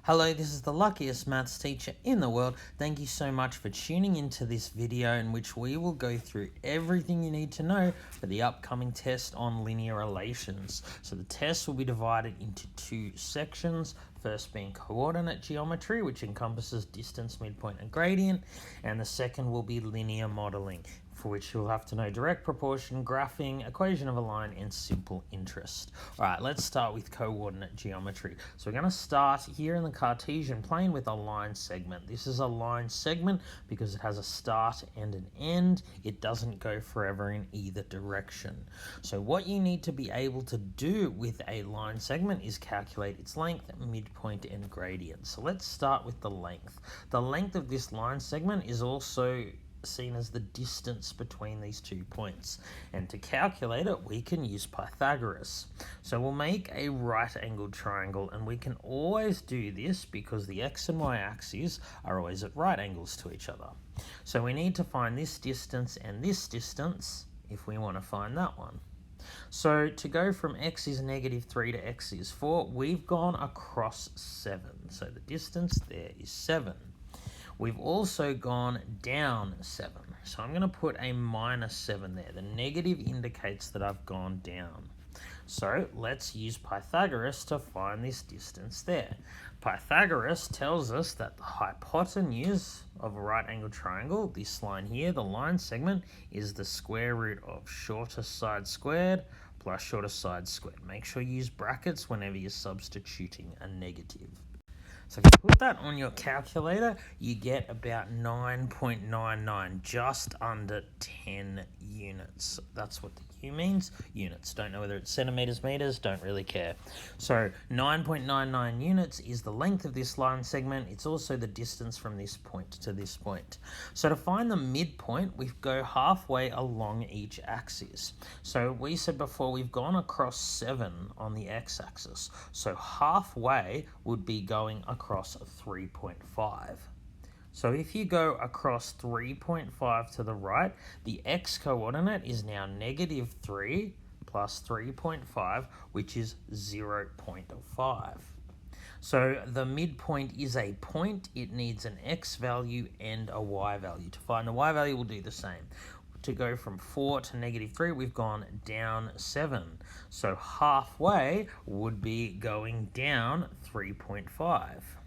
Hello, this is the luckiest maths teacher in the world. Thank you so much for tuning into this video in which we will go through everything you need to know for the upcoming test on linear relations. So the test will be divided into two sections. First being coordinate geometry, which encompasses distance, midpoint, and gradient, and the second will be linear modeling, for which you'll have to know direct proportion, graphing, equation of a line, and simple interest. All right, let's start with coordinate geometry. So we're going to start here in the Cartesian plane with a line segment. This is a line segment because it has a start and an end. It doesn't go forever in either direction. So what you need to be able to do with a line segment is calculate its length, midpoint, and gradient. So let's start with the length. The length of this line segment is also seen as the distance between these 2 points, and to calculate it we can use Pythagoras. So we'll make a right angled triangle, and we can always do this because the x and y axes are always at right angles to each other. So we need to find this distance and this distance if we want to find that one. So to go from x is -3 to x is 4, we've gone across 7. So the distance there is 7. We've also gone down 7. So I'm going to put a -7 there. The negative indicates that I've gone down. So let's use Pythagoras to find this distance there. Pythagoras tells us that the hypotenuse of a right angled triangle, this line here, the line segment, is the square root of shortest side squared plus shortest side squared. Make sure you use brackets whenever you're substituting a negative. So if you put that on your calculator, you get about 9.99, just under 10 units. That's what the U means, units. Don't know whether it's centimeters, meters, don't really care. So 9.99 units is the length of this line segment. It's also the distance from this point to this point. So to find the midpoint, we go halfway along each axis. So we said before we've gone across 7 on the x-axis. So halfway would be going across 3.5. So if you go across 3.5 to the right, the x-coordinate is now -3 plus 3.5, which is 0.5. So the midpoint is a point. It needs an x value and a y value. To find the y value, we'll do the same. To go from 4 to -3, we've gone down 7. So halfway would be going down 3.5.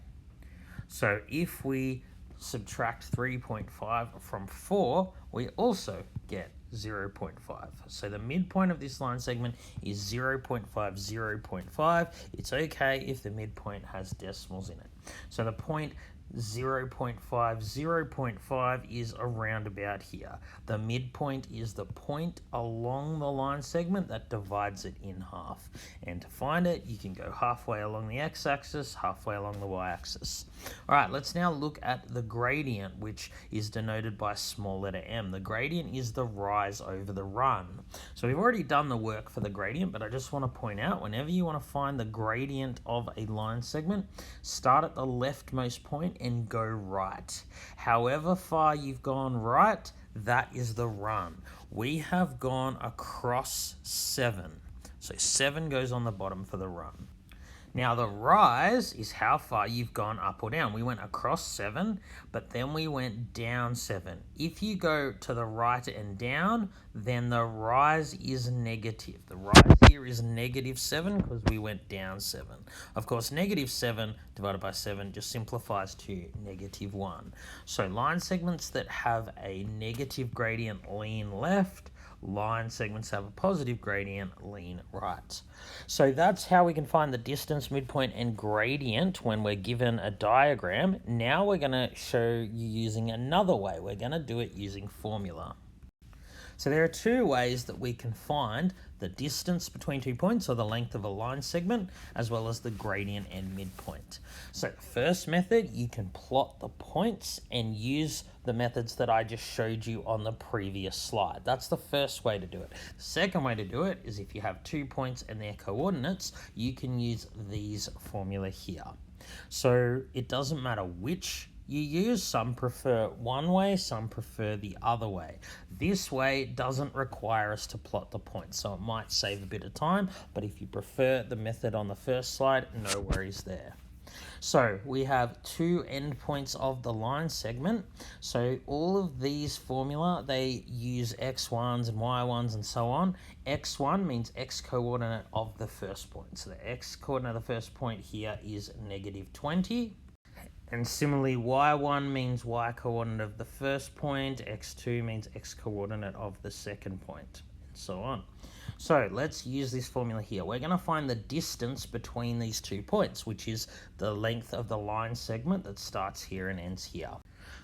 So if we subtract 3.5 from 4, we also get 0.5. So the midpoint of this line segment is 0.5, 0.5. It's okay if the midpoint has decimals in it. So the point 0.5, 0.5 is around about here. The midpoint is the point along the line segment that divides it in half. And to find it, you can go halfway along the x-axis, halfway along the y-axis. All right, let's now look at the gradient, which is denoted by small letter m. The gradient is the rise over the run. So we've already done the work for the gradient, but I just want to point out, whenever you want to find the gradient of a line segment, start at the leftmost point and go right. However far you've gone right, that is the run. We have gone across 7. So 7 goes on the bottom for the run. Now the rise is how far you've gone up or down. We went across 7, but then we went down 7. If you go to the right and down, then the rise is negative. The rise here is -7 because we went down 7. Of course, -7 divided by 7 just simplifies to -1. So line segments that have a negative gradient lean left, line segments have a positive gradient lean right. So that's how we can find the distance, midpoint, and gradient when we're given a diagram. Now we're going to show you using another way. We're going to do it using formula. So there are two ways that we can find the distance between 2 points, or the length of a line segment, as well as the gradient and midpoint. So the first method, you can plot the points and use the methods that I just showed you on the previous slide. That's the first way to do it. The second way to do it is if you have 2 points and their coordinates, you can use these formula here. So it doesn't matter which you use. Some prefer one way, some prefer the other way. This way doesn't require us to plot the points, so it might save a bit of time, but if you prefer the method on the first slide, no worries there. So we have two endpoints of the line segment. So all of these formula, they use x1s and y1s and so on. x1 means x coordinate of the first point. So the x coordinate of the first point here is -20. And similarly, y1 means y coordinate of the first point, x2 means x coordinate of the second point, and so on. So let's use this formula here. We're going to find the distance between these 2 points, which is the length of the line segment that starts here and ends here.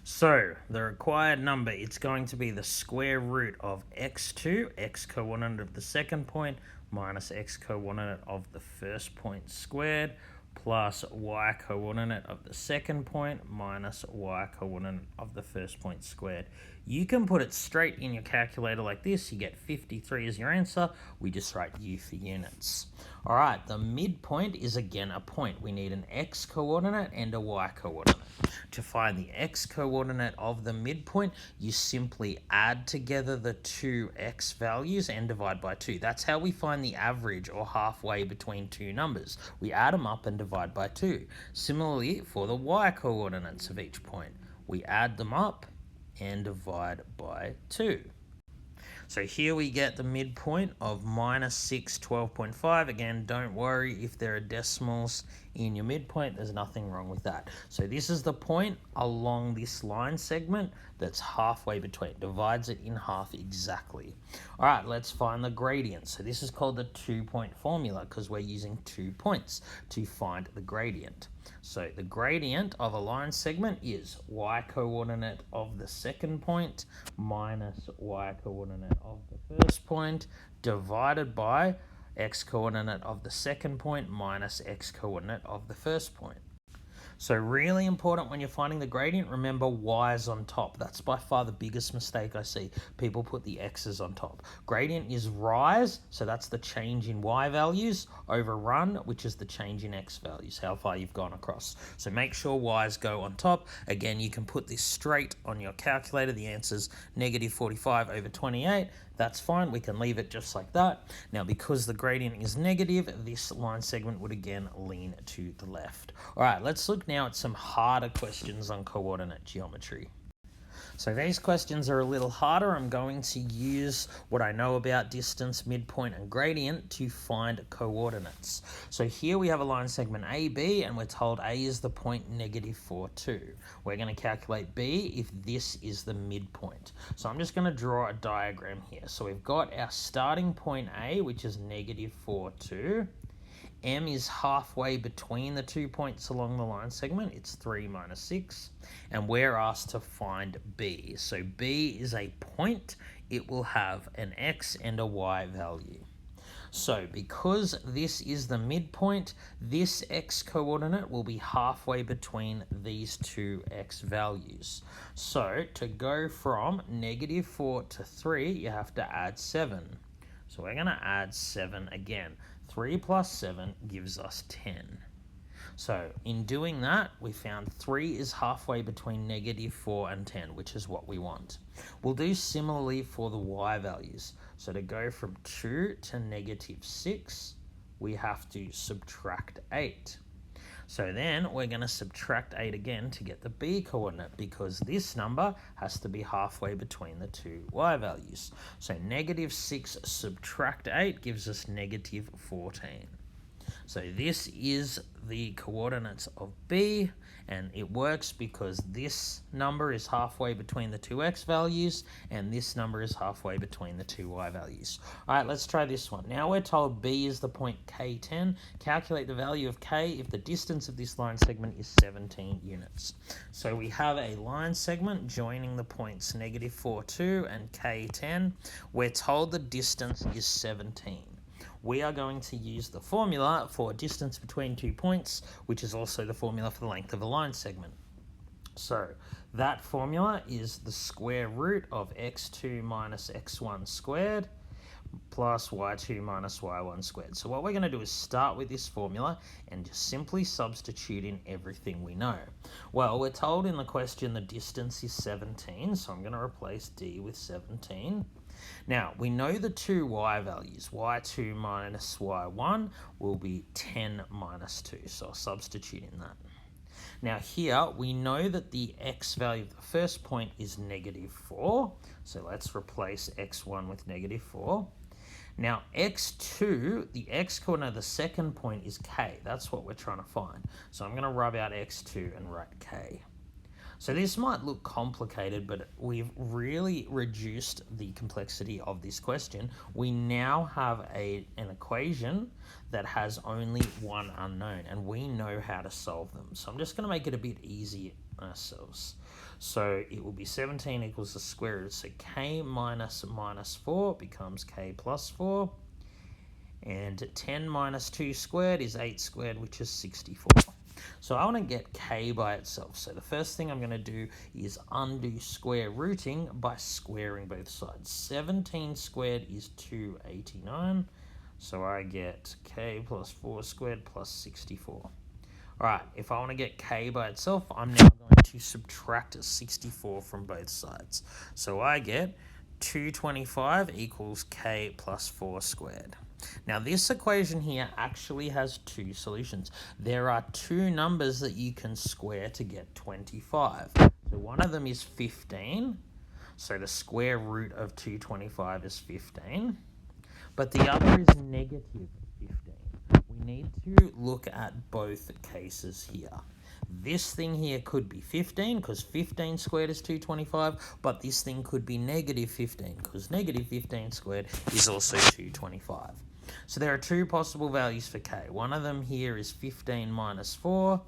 So the required number, it's going to be the square root of x2, x coordinate of the second point, minus x coordinate of the first point squared, plus y coordinate of the second point minus y coordinate of the first point squared. You can put it straight in your calculator like this. You get 53 as your answer. We just write U for units. All right, the midpoint is again a point. We need an x coordinate and a y coordinate. To find the x coordinate of the midpoint, you simply add together the two x values and divide by 2. That's how we find the average or halfway between two numbers. We add them up and divide by 2. Similarly, for the y coordinates of each point, we add them up and divide by 2. So here we get the midpoint of -6, 12.5. Again, don't worry if there are decimals in your midpoint. There's nothing wrong with that. So this is the point along this line segment that's halfway between. Divides it in half exactly. All right, let's find the gradient. So this is called the 2-point formula because we're using 2 points to find the gradient. So the gradient of a line segment is y coordinate of the second point minus y coordinate of the first point divided by x coordinate of the second point minus x coordinate of the first point. So really important when you're finding the gradient, remember y is on top. That's by far the biggest mistake I see. People put the x's on top. Gradient is rise, so that's the change in y values, over run, which is the change in x values, how far you've gone across. So make sure y's go on top. Again, you can put this straight on your calculator. The answer's -45 over 28. That's fine. We can leave it just like that. Now, because the gradient is negative, this line segment would again lean to the left. All right, let's look now at some harder questions on coordinate geometry. So these questions are a little harder. I'm going to use what I know about distance, midpoint, and gradient to find coordinates. So here we have a line segment AB, and we're told A is the point -4, 2. We're going to calculate B if this is the midpoint. So I'm just going to draw a diagram here. So we've got our starting point A, which is -4, 2. M is halfway between the 2 points along the line segment. It's 3 minus 6. And we're asked to find B. So B is a point. It will have an X and a Y value. So because this is the midpoint, this X coordinate will be halfway between these two X values. So to go from -4 to 3, you have to add 7. So we're going to add 7 again. 3 plus 7 gives us 10. So in doing that, we found 3 is halfway between -4 and 10, which is what we want. We'll do similarly for the y values. So to go from 2 to -6, we have to subtract 8. So then we're going to subtract 8 again to get the B coordinate because this number has to be halfway between the two Y values. So -6 subtract 8 gives us -14. So this is the coordinates of B, and it works because this number is halfway between the two X values and this number is halfway between the two Y values. All right, let's try this one. Now we're told B is the point K10. Calculate the value of K if the distance of this line segment is 17 units. So we have a line segment joining the points -4, 2 and K10. We're told the distance is 17. We are going to use the formula for distance between 2 points, which is also the formula for the length of a line segment. So that formula is the square root of x2 minus x1 squared plus y2 minus y1 squared. So what we're going to do is start with this formula and just simply substitute in everything we know. Well, we're told in the question the distance is 17, so I'm going to replace d with 17. Now, we know the two y values. y2 minus y1 will be 10 minus 2, so I'll substitute in that. Now here, we know that the x value of the first point is negative 4, so let's replace x1 with negative 4. Now x2, the x coordinate of the second point is k, that's what we're trying to find. So I'm going to rub out x2 and write k. So this might look complicated, but we've really reduced the complexity of this question. We now have an equation that has only one unknown, and we know how to solve them. So I'm just going to make it a bit easier ourselves. So it will be 17 equals the square root. So k minus 4 becomes k plus 4. And 10 minus 2 squared is 8 squared, which is 64. So I want to get k by itself. So the first thing I'm going to do is undo square rooting by squaring both sides. 17 squared is 289. So I get k plus 4 squared plus 64. Alright, if I want to get k by itself, I'm now going to subtract 64 from both sides. So I get 225 equals k plus 4 squared. Now this equation here actually has two solutions. There are two numbers that you can square to get 25. So one of them is 15. So the square root of 225 is 15. But the other is negative 15. We need to look at both cases here. This thing here could be 15 because 15 squared is 225, but this thing could be negative 15 because negative 15 squared is also 225. So there are two possible values for k. One of them here is 15 minus 4.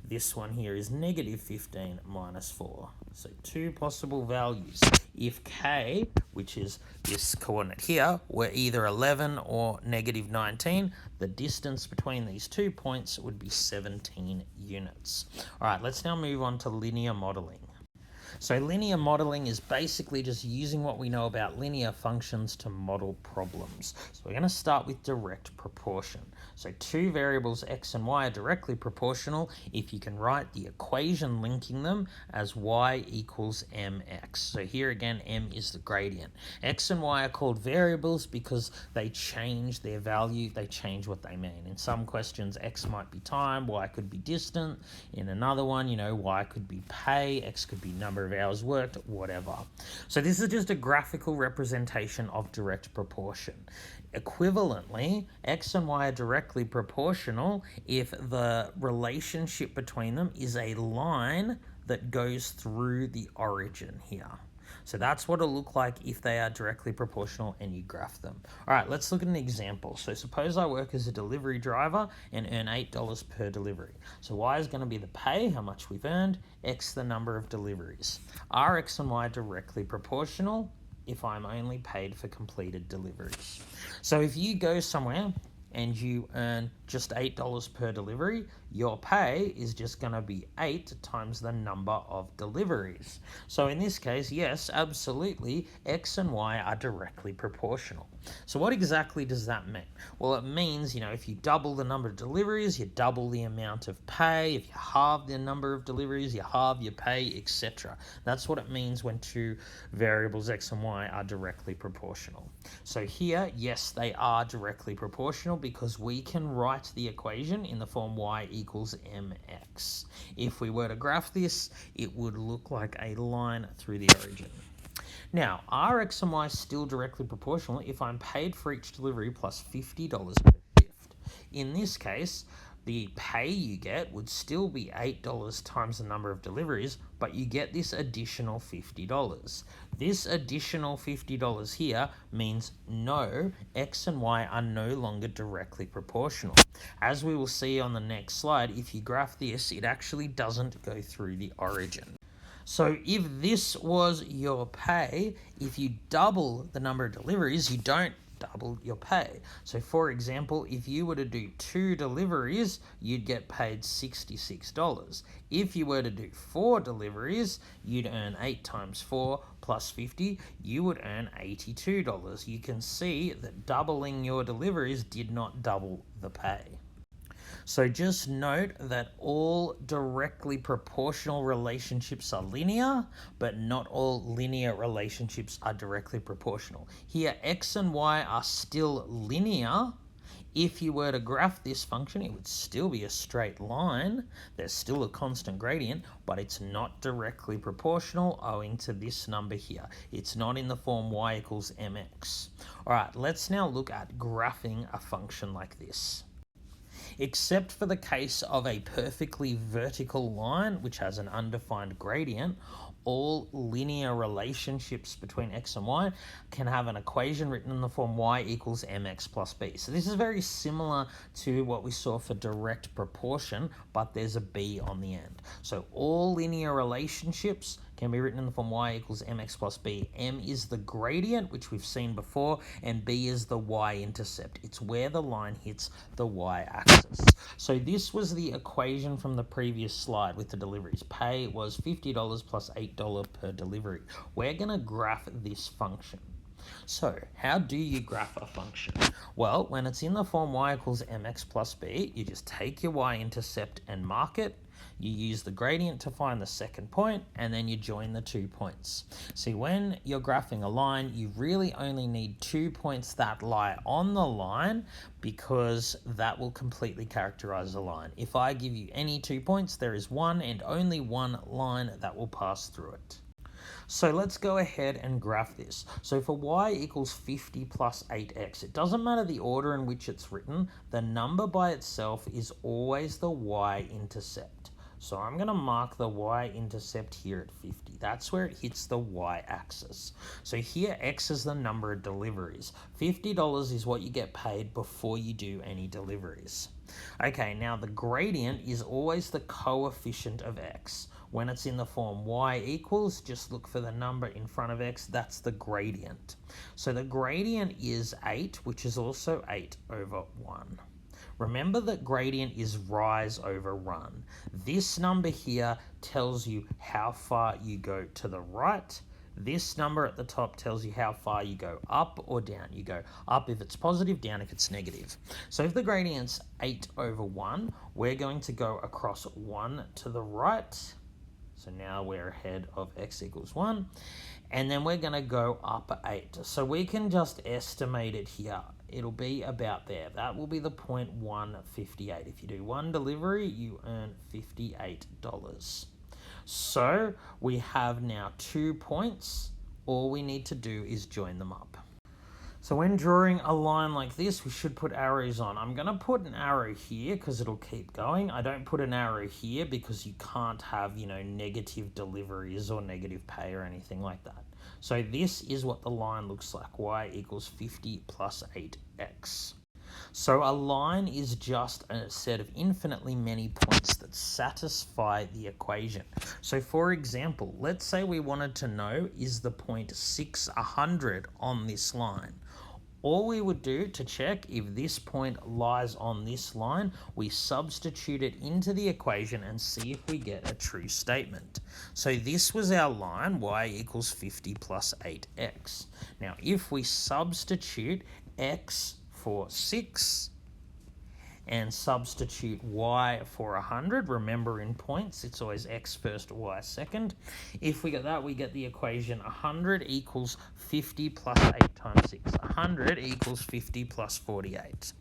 This one here is negative 15 minus 4. So two possible values. If k, which is this coordinate here, were either 11 or negative 19, the distance between these 2 points would be 17 units. All right, let's now move on to linear modeling. So linear modeling is basically just using what we know about linear functions to model problems. So we're going to start with direct proportion. So two variables x and y are directly proportional if you can write the equation linking them as y equals mx. So here again, m is the gradient. X and y are called variables because they change their value, they change what they mean. In some questions, x might be time, y could be distant. In another one, y could be pay, x could be number of hours worked, whatever. So this is just a graphical representation of direct proportion. Equivalently, x and y are directly proportional if the relationship between them is a line that goes through the origin here. So that's what it'll look like if they are directly proportional and you graph them. All right, let's look at an example. So suppose I work as a delivery driver and earn $8 per delivery. So y is going to be the pay, how much we've earned, x the number of deliveries. Are x and y directly proportional if I'm only paid for completed deliveries? So if you go somewhere and you earn just $8 per delivery, your pay is just going to be 8 times the number of deliveries. So in this case, yes, absolutely, x and y are directly proportional. So what exactly does that mean? Well, it means, if you double the number of deliveries, you double the amount of pay. If you halve the number of deliveries, you halve your pay, etc. That's what it means when two variables, x and y, are directly proportional. So here, yes, they are directly proportional because we can write the equation in the form y equals mx. If we were to graph this, it would look like a line through the origin. Now, are x and y still directly proportional if I'm paid for each delivery plus $50 per shift? In this case, the pay you get would still be $8 times the number of deliveries, but you get this additional $50. This additional $50 here means no, x and y are no longer directly proportional. As we will see on the next slide, if you graph this, it actually doesn't go through the origin. So if this was your pay, if you double the number of deliveries, you don't double your pay. So for example, if you were to do 2 deliveries, you'd get paid $66. If you were to do 4 deliveries, you'd earn 8 times 4 plus 50, you would earn $82. You can see that doubling your deliveries did not double the pay. So just note that all directly proportional relationships are linear, but not all linear relationships are directly proportional. Here, x and y are still linear. If you were to graph this function, it would still be a straight line. There's still a constant gradient, but it's not directly proportional owing to this number here. It's not in the form y equals mx. All right, let's now look at graphing a function like this. Except for the case of a perfectly vertical line, which has an undefined gradient, all linear relationships between x and y can have an equation written in the form y equals mx plus b. So this is very similar to what we saw for direct proportion, but there's a b on the end. So all linear relationships can be written in the form y equals mx plus b. M is the gradient, which we've seen before, and b is the y-intercept. It's where the line hits the y-axis. So this was the equation from the previous slide with the deliveries. Pay was $50 plus $8 per delivery. We're going to graph this function. So how do you graph a function? Well, when it's in the form y equals mx plus b, you just take your y-intercept and mark it. You use the gradient to find the second point, and then you join the 2 points. See, when you're graphing a line, you really only need 2 points that lie on the line, because that will completely characterize the line. If I give you any 2 points, there is one and only one line that will pass through it. So let's go ahead and graph this. So for y equals 50 plus 8x, it doesn't matter the order in which it's written, the number by itself is always the y-intercept. So I'm going to mark the y-intercept here at 50. That's where it hits the y-axis. So here x is the number of deliveries. $50 is what you get paid before you do any deliveries. Okay, now the gradient is always the coefficient of x. When it's in the form y equals, just look for the number in front of x, that's the gradient. So the gradient is 8, which is also 8 over 1. Remember that gradient is rise over run. This number here tells you how far you go to the right. This number at the top tells you how far you go up or down. You go up if it's positive, down if it's negative. So if the gradient's 8 over 1, we're going to go across 1 to the right. So now we're ahead of x equals 1. And then we're going to go up 8. So we can just estimate it here. It'll be about there. That will be the point 158. If you do one delivery, you earn $58. So we have now 2 points. All we need to do is join them up. So when drawing a line like this, we should put arrows on. I'm going to put an arrow here because it'll keep going. I don't put an arrow here because you can't have, negative deliveries or negative pay or anything like that. So this is what the line looks like. Y equals 50 plus 8x. So a line is just a set of infinitely many points that satisfy the equation. So for example, let's say we wanted to know, is the point 600 on this line? All we would do to check if this point lies on this line, we substitute it into the equation and see if we get a true statement. So this was our line, y equals 50 plus 8x. Now if we substitute x for 6 and substitute y for 100, remember in points it's always x first, y second. If we get that, we get the equation 100 equals 50 plus 8 times 6. 100 equals 50 plus 48.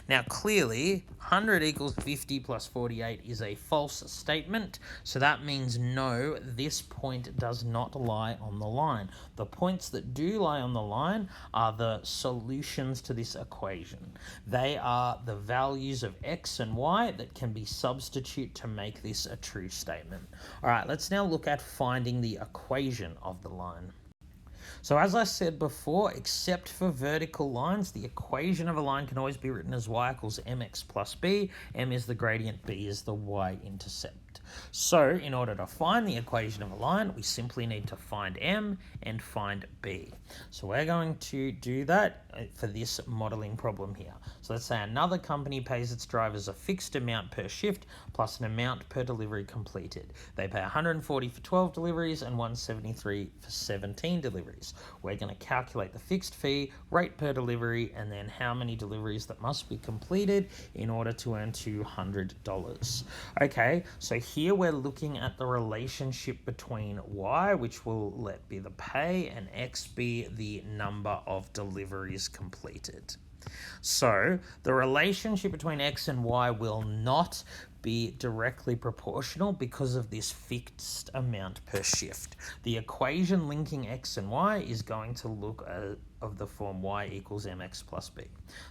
Now clearly 100 equals 50 plus 48 is a false statement, so that means no, this point does not lie on the line. The points that do lie on the line are the solutions to this equation. They are the values of x and y that can be substituted to make this a true statement. Alright, let's now look at finding the equation of the line. So as I said before, except for vertical lines, the equation of a line can always be written as y equals mx plus b. M is the gradient, b is the y-intercept. So in order to find the equation of a line, we simply need to find M and find B. So we're going to do that for this modeling problem here. So let's say another company pays its drivers a fixed amount per shift plus an amount per delivery completed. They pay $140 for 12 deliveries and $173 for 17 deliveries. We're going to calculate the fixed fee, rate per delivery, and then how many deliveries that must be completed in order to earn $200. Okay, so here we're looking at the relationship between Y, which will let be the pay, and X be the number of deliveries completed. So the relationship between X and Y will not be directly proportional because of this fixed amount per shift. The equation linking X and Y is going to look of the form Y equals mx plus b.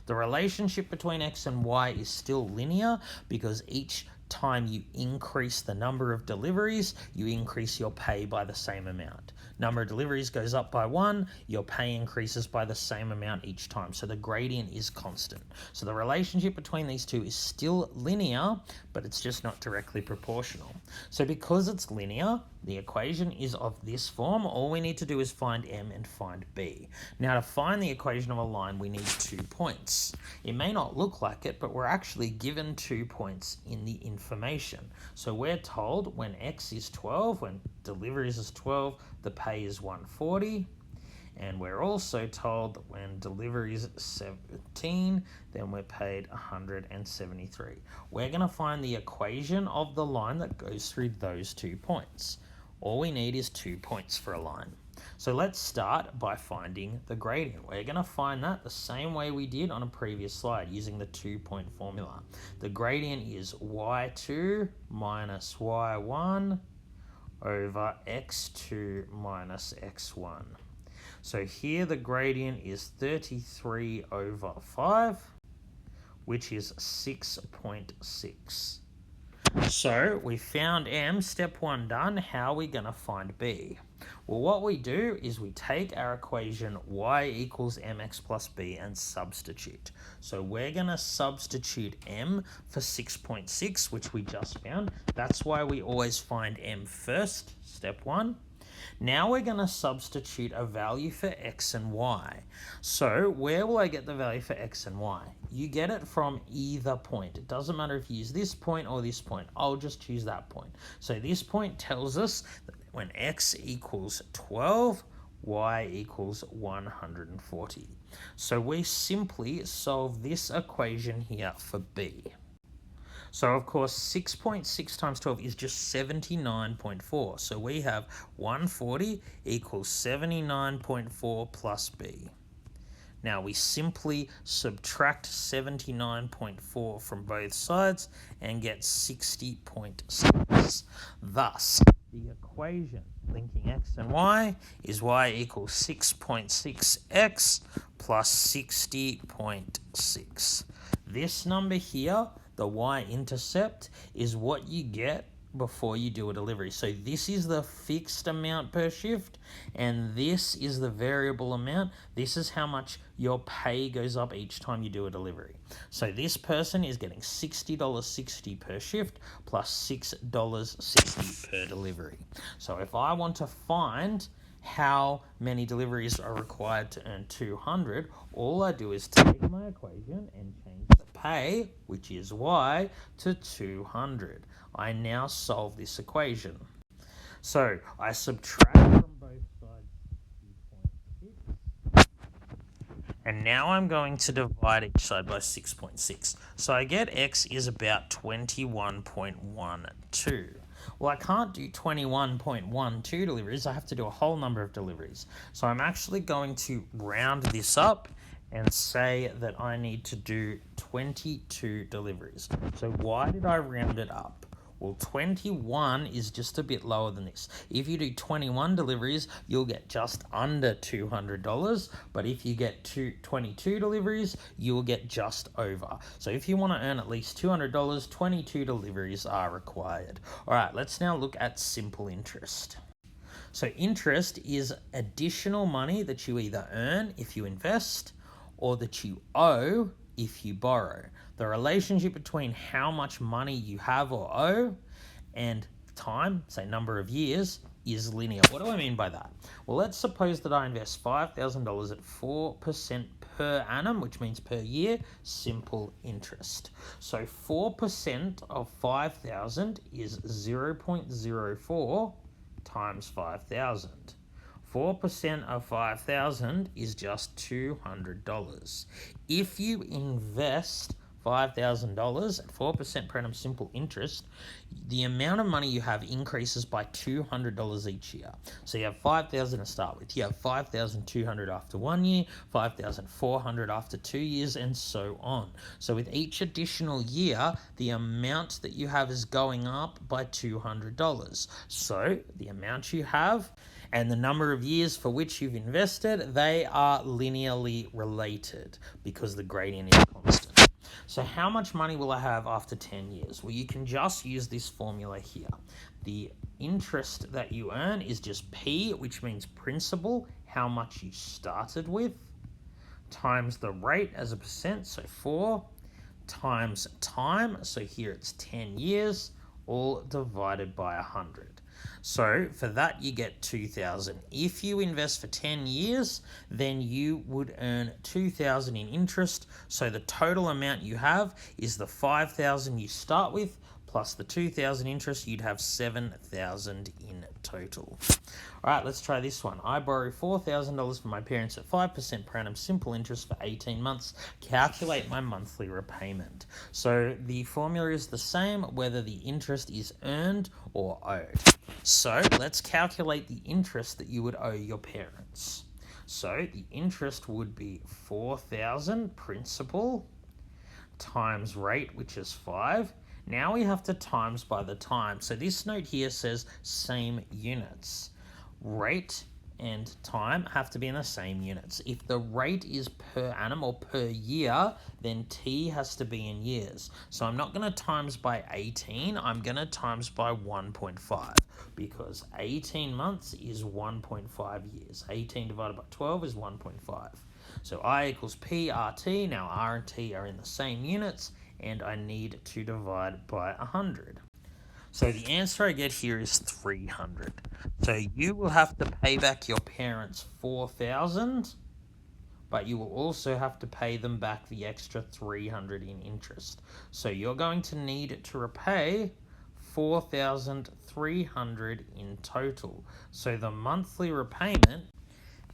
The relationship between X and Y is still linear because each time you increase the number of deliveries, you increase your pay by the same amount. Number of deliveries goes up by 1, your pay increases by the same amount each time. So the gradient is constant. So the relationship between these two is still linear, but it's just not directly proportional. So because it's linear, the equation is of this form. All we need to do is find M and find B. Now to find the equation of a line, we need 2 points. It may not look like it, but we're actually given 2 points in the information. So we're told when X is 12, when deliveries is 12, the pay is 140. And we're also told that when delivery is 17, then we're paid 173. We're going to find the equation of the line that goes through those 2 points. All we need is 2 points for a line. So let's start by finding the gradient. We're going to find that the same way we did on a previous slide using the 2-point formula. The gradient is y2 minus y1 over x2 minus x1. So here the gradient is 33 over 5, which is 6.6. So we found M, step 1 done. How are we going to find B? Well, what we do is we take our equation y equals mx plus b and substitute. So we're going to substitute M for 6.6, which we just found. That's why we always find M first, step 1. Now we're going to substitute a value for x and y. So where will I get the value for x and y? You get it from either point. It doesn't matter if you use this point or this point. I'll just choose that point. So this point tells us that when x equals 12, y equals 140. So we simply solve this equation here for b. So of course 6.6 times 12 is just 79.4. So we have 140 equals 79.4 plus b. Now we simply subtract 79.4 from both sides and get 60.6. Thus, the equation linking x and y is y equals 6.6x plus 60.6. This number here, the y-intercept, is what you get before you do a delivery. So this is the fixed amount per shift, and this is the variable amount. This is how much your pay goes up each time you do a delivery. So this person is getting $60.60 per shift plus $6.60 per delivery. So if I want to find how many deliveries are required to earn 200, all I do is take my equation and change the pay, which is y, to 200. I now solve this equation. So I subtract from both sides 2.6, and now I'm going to divide each side by 6.6. So I get x is about 21.12. Well, I can't do 21.12 deliveries. I have to do a whole number of deliveries. So I'm actually going to round this up and say that I need to do 22 deliveries. So why did I round it up? Well, 21 is just a bit lower than this. If you do 21 deliveries, you'll get just under $200. But if you get 22 deliveries, you will get just over. So if you want to earn at least $200, 22 deliveries are required. All right, let's now look at simple interest. So interest is additional money that you either earn if you invest or that you owe if you borrow. The relationship between how much money you have or owe and time, say number of years, is linear. What do I mean by that? Well, let's suppose that I invest $5,000 at 4% per annum, which means per year, simple interest. So 4% of 5,000 is 0.04 times 5,000. 4% of 5,000 is just $200. If you invest $5,000 at 4% per annum simple interest, the amount of money you have increases by $200 each year. So you have $5,000 to start with. You have $5,200 after 1 year, $5,400 after 2 years, and so on. So with each additional year, the amount that you have is going up by $200. So the amount you have and the number of years for which you've invested, they are linearly related because the gradient is constant. So how much money will I have after 10 years? Well, you can just use this formula here. The interest that you earn is just P, which means principal, how much you started with, times the rate as a percent, so 4, times time, so here it's 10 years, all divided by 100. So for that you get 2,000. If you invest for 10 years, then you would earn 2,000 in interest. So the total amount you have is the 5,000 you start with plus the 2,000 interest. You'd have 7,000 in total. All right, let's try this one. I borrow $4,000 from my parents at 5% per annum simple interest for 18 months. Calculate my monthly repayment. So the formula is the same whether the interest is earned or owed. So let's calculate the interest that you would owe your parents. So the interest would be 4,000 principal times rate, which is 5. Now we have to times by the time. So this note here says same units. Rate and time have to be in the same units. If the rate is per annum or per year, then T has to be in years. So I'm not going to times by 18, I'm going to times by 1.5 because 18 months is 1.5 years. 18 divided by 12 is 1.5. So I equals P RT. Now R and T are in the same units, and I need to divide by 100. So the answer I get here is 300. So you will have to pay back your parents 4,000, but you will also have to pay them back the extra 300 in interest. So you're going to need to repay 4,300 in total. So the monthly repayment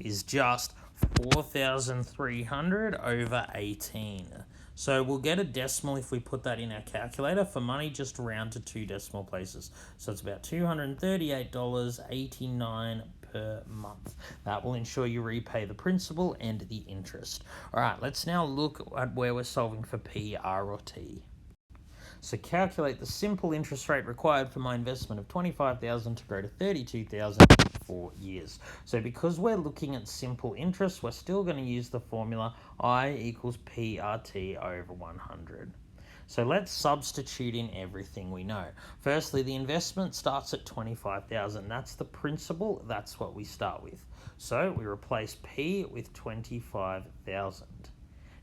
is just 4,300 over 18. So we'll get a decimal if we put that in our calculator. For money, just round to 2 decimal places. So it's about $238.89 per month. That will ensure you repay the principal and the interest. All right, let's now look at where we're solving for P, R, or T. So calculate the simple interest rate required for my investment of $25,000 to grow to $32,000 in 4 years. So because we're looking at simple interest, we're still going to use the formula I equals PRT over 100. So let's substitute in everything we know. Firstly, the investment starts at $25,000. That's the principal. That's what we start with. So we replace P with $25,000.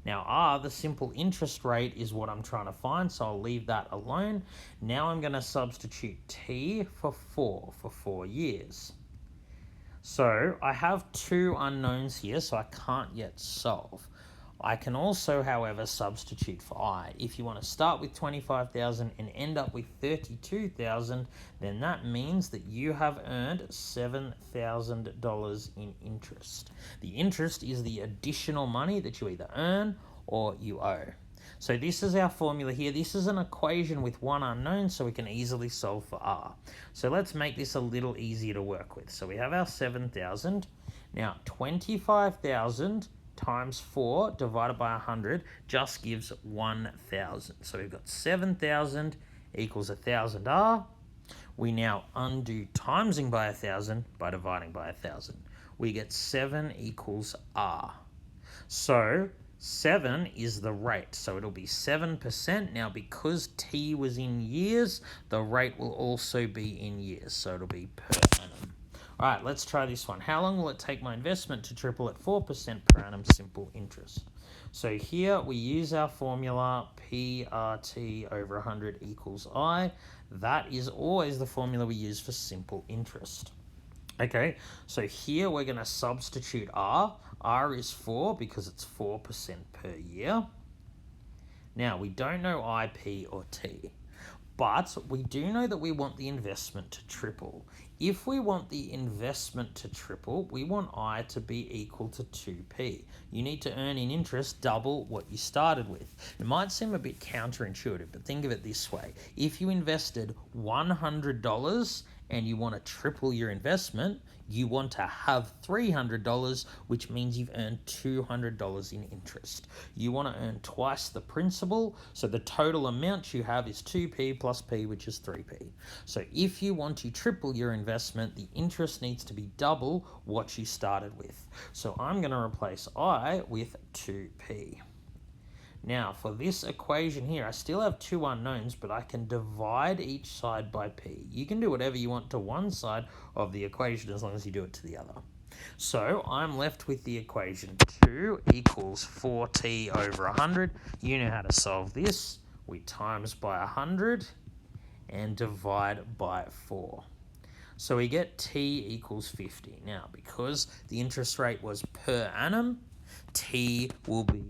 Now R, the simple interest rate, is what I'm trying to find, so I'll leave that alone. Now I'm going to substitute T for 4 years. So I have 2 unknowns here, so I can't yet solve. I can also, however, substitute for I. If you want to start with 25,000 and end up with 32,000, then that means that you have earned $7,000 in interest. The interest is the additional money that you either earn or you owe. So this is our formula here. This is an equation with 1 unknown, so we can easily solve for R. So let's make this a little easier to work with. So we have our 7,000. Now 25,000 times 4 divided by 100 just gives 1,000. So we've got 7,000 equals 1,000 R. We now undo timesing by 1,000 by dividing by 1,000. We get 7 equals R. So 7 is the rate, so it'll be 7%. Now because T was in years, the rate will also be in years, so it'll be per annum. All right, let's try this one. How long will it take my investment to triple at 4% per annum simple interest? So here we use our formula PRT over 100 equals I. That is always the formula we use for simple interest. Okay, so here we're going to substitute R. R is 4 because it's 4% per year. Now, we don't know IP or T, but we do know that we want the investment to triple. If we want the investment to triple, we want I to be equal to 2p. You need to earn in interest double what you started with. It might seem a bit counterintuitive, but think of it this way. If you invested $100 and you want to triple your investment, you want to have $300, which means you've earned $200 in interest. You want to earn twice the principal, so the total amount you have is 2p plus p, which is 3p. So if you want to triple your investment, the interest needs to be double what you started with. So I'm going to replace I with 2p. Now, for this equation here, I still have two unknowns, but I can divide each side by p. You can do whatever you want to one side of the equation as long as you do it to the other. So I'm left with the equation 2 equals 4t over 100. You know how to solve this. We times by 100 and divide by 4. So we get t equals 50. Now, because the interest rate was per annum, t will be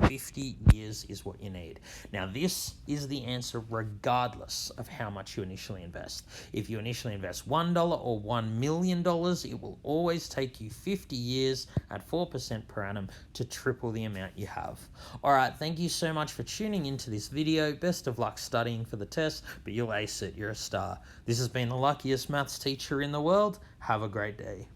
50 years is what you need. Now, this is the answer regardless of how much you initially invest. If you initially invest $1 or $1 million, it will always take you 50 years at 4% per annum to triple the amount you have. All right, thank you so much for tuning into this video. Best of luck studying for the test, but you'll ace it. You're a star. This has been the luckiest maths teacher in the world. Have a great day.